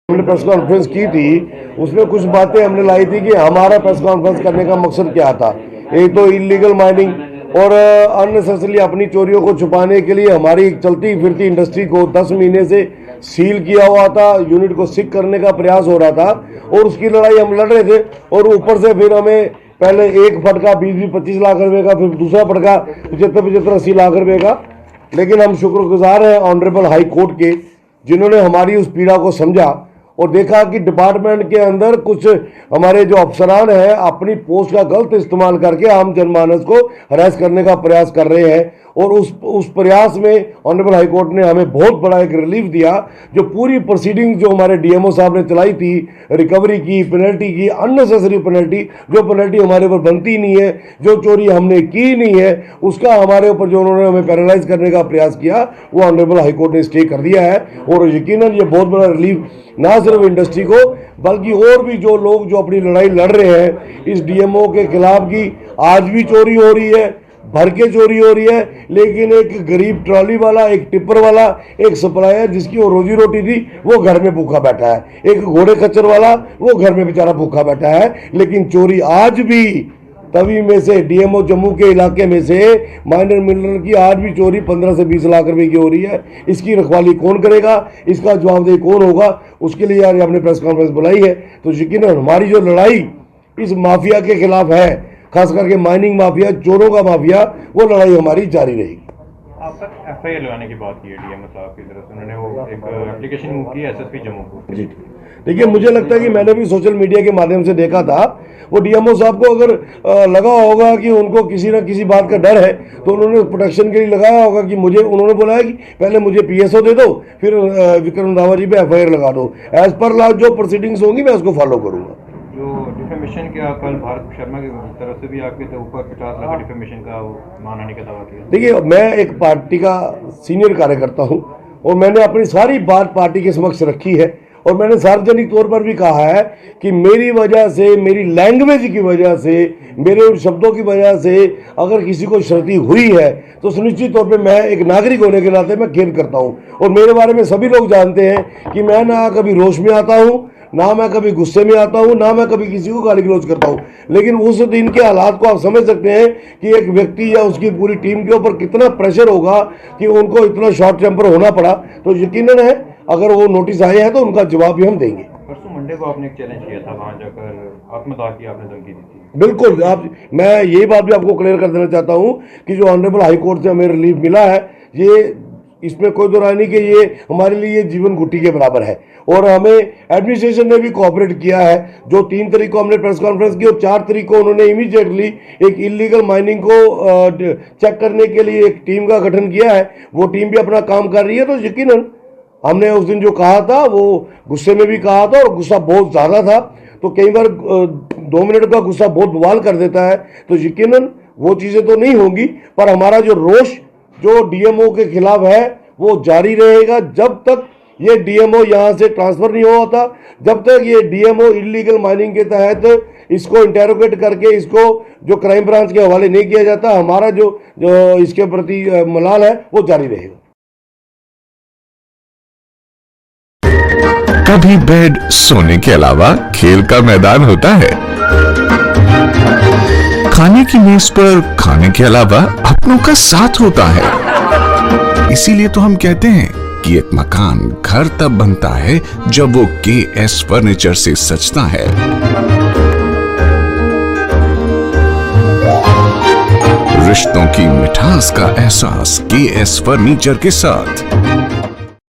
हमने press conference की थी, उसमें कुछ बातें हमने लाई थी कि हमारा प्रेस कॉन्फ्रेंस करने का मकसद क्या था। एक तो इलीगल माइनिंग और अननेसेसरी अपनी चोरियों को छुपाने के लिए हमारी चलती फिरती इंडस्ट्री को 10 महीने से सील किया हुआ था, यूनिट को सिक करने का प्रयास हो रहा था और उसकी लड़ाई हम लड़ रहे थे। और ऊपर से फिर हमें पहले एक फटका 20-25 लाख रुपए का, फिर दूसरा फटका 75-80 लाख रुपए का। लेकिन हम शुक्रगुजार हैं ऑनरेबल हाई कोर्ट के, जिन्होंने हमारी उस पीड़ा को समझा और देखा कि डिपार्टमेंट के अंदर कुछ हमारे जो अफसरान हैं अपनी पोस्ट का गलत इस्तेमाल करके आम जनमानस को हरास करने का प्रयास कर रहे हैं। और उस प्रयास में ऑनरेबल हाई कोर्ट ने हमें बहुत बड़ा एक रिलीफ दिया। जो पूरी प्रोसीडिंग जो हमारे डीएमओ साहब ने चलाई थी, रिकवरी की, पेनल्टी की, अननेसेसरी पेनल्टी, जो पेनल्टी हमारे ऊपर बनती नहीं है, जो चोरी हमने की नहीं है, उसका हमारे ऊपर जो उन्होंने हमें पैरालाइज करने का प्रयास किया, वो ऑनरेबल हाई कोर्ट ने स्टे कर दिया है। और यकीनन ये बहुत बड़ा रिलीफ ना सिर्फ इंडस्ट्री को बल्कि और भी जो लोग जो अपनी लड़ाई लड़ रहे हैं इस डीएमओ के खिलाफ की। आज भी चोरी हो रही है, भर के चोरी हो रही है, लेकिन एक गरीब ट्रॉली वाला, एक टिप्पर वाला, एक सप्लायर जिसकी वो रोजी रोटी थी, वो घर में भूखा बैठा है। एक घोड़े खच्चर वाला, वो घर में बेचारा भूखा बैठा है। लेकिन चोरी आज भी तवी में से, डीएमओ जम्मू के इलाके में से माइनर मिनरल की आज भी चोरी 15 से 20 लाख रुपए की हो रही है। इसकी रखवाली कौन करेगा, इसका जवाबदेही कौन होगा? उसके लिए यार हमने प्रेस कॉन्फ्रेंस बुलाई है। तो यकीनन हमारी जो लड़ाई इस माफिया के खिलाफ है, खास करके माइनिंग माफिया, चोरों का माफिया, वो लड़ाई हमारी जारी रहेगी। आप तक एफआईआर लगाने की बात की है डीएमओ साहब की तरफ से, उन्होंने वो एक एप्लीकेशन मूव की है एसएसपी जम्मू को। जी देखिए, मुझे लगता है कि मैंने भी सोशल मीडिया के माध्यम से देखा था, वो डीएमओ साहब को अगर लगा होगा कि उनको किसी ना किसी बात का डर है तो उन्होंने प्रोटेक्शन के लिए लगाया होगा कि मुझे, उन्होंने बोला है कि पहले मुझे पीएसओ दे दो, फिर विक्रम रावत जी पे एफआईआर लगा दो। एज पर लॉ जो प्रोसीडिंग्स होंगी मैं उसको फॉलो करूंगा। जो डिफेमेशन के कल भारत शर्मा की तरफ से भी आपके ऊपर 50 लाख डिफेमेशन का मानहानि का दावा किया। देखिए, मैं एक पार्टी का सीनियर कार्यकर्ता हूं और मैंने अपनी सारी बात पार्टी के समक्ष रखी है और मैंने सार्वजनिक तौर पर भी कहा है कि मेरी वजह से, मेरी लैंग्वेज की वजह से, मेरे उन शब्दों की वजह से अगर किसी को क्षति हुई है तो सुनिश्चित तौर पे मैं एक नागरिक होने के नाते मैं खेद करता हूं। और मेरे बारे में सभी लोग जानते हैं कि मैं ना कभी रोष में आता हूं, ना मैं कभी गुस्से में आता हूं, ना मैं कभी किसी को गाली गलौज करता हूं। लेकिन उस दिन के हालात को आप समझ सकते हैं कि एक व्यक्ति या उसकी पूरी टीम के ऊपर कितना प्रेशर होगा कि उनको इतना शॉर्ट टेम्पर होना पड़ा। तो यकीनन है अगर वो नोटिस आए हैं तो उनका जवाब भी हम देंगे। परसों मंडे को आपने एक चैलेंज किया था, वहां जाकर आत्मदाह की आपने धमकी दी थी। बिल्कुल, मैं यही बात भी आपको क्लियर कर देना चाहता हूं कि जो ऑनरेबल हाई कोर्ट से हमें रिलीफ मिला है, ये इसमें कोई दो राय नहीं कि ये हमारे लिए जीवन घुट्टी के बराबर है। और हमें एडमिनिस्ट्रेशन ने भी कोऑपरेट किया है। जो 3 तारीख को हमने प्रेस कॉन्फ्रेंस की और 4 तारीख को उन्होंने इमीडिएटली एक इलीगल माइनिंग को चेक करने के लिए एक टीम का गठन किया है। वो टीम भी अपना काम कर रही है। तो यकीनन हमने उस दिन जो कहा था वो गुस्से में भी कहा था और गुस्सा बहुत ज़्यादा था। तो कई बार 2 मिनट का गुस्सा बहुत बवाल कर देता है। तो यकीनन वो चीज़ें तो नहीं होंगी, पर हमारा जो रोष जो डीएमओ के खिलाफ है वो जारी रहेगा जब तक ये डीएमओ यहाँ से ट्रांसफर नहीं हुआ था, जब तक ये डीएमओ इलीगल माइनिंग के तहत इसको इंटेरोगेट करके इसको जो क्राइम ब्रांच के हवाले नहीं किया जाता। हमारा जो इसके प्रति मलाल है वो जारी रहेगा। कभी बेड सोने के अलावा खेल का मैदान होता है, खाने की मेज पर खाने के अलावा अपनों का साथ होता है। इसीलिए तो हम कहते हैं कि एक मकान घर तब बनता है जब वो केएस फर्नीचर से सजता है। रिश्तों की मिठास का एहसास केएस फर्नीचर के साथ।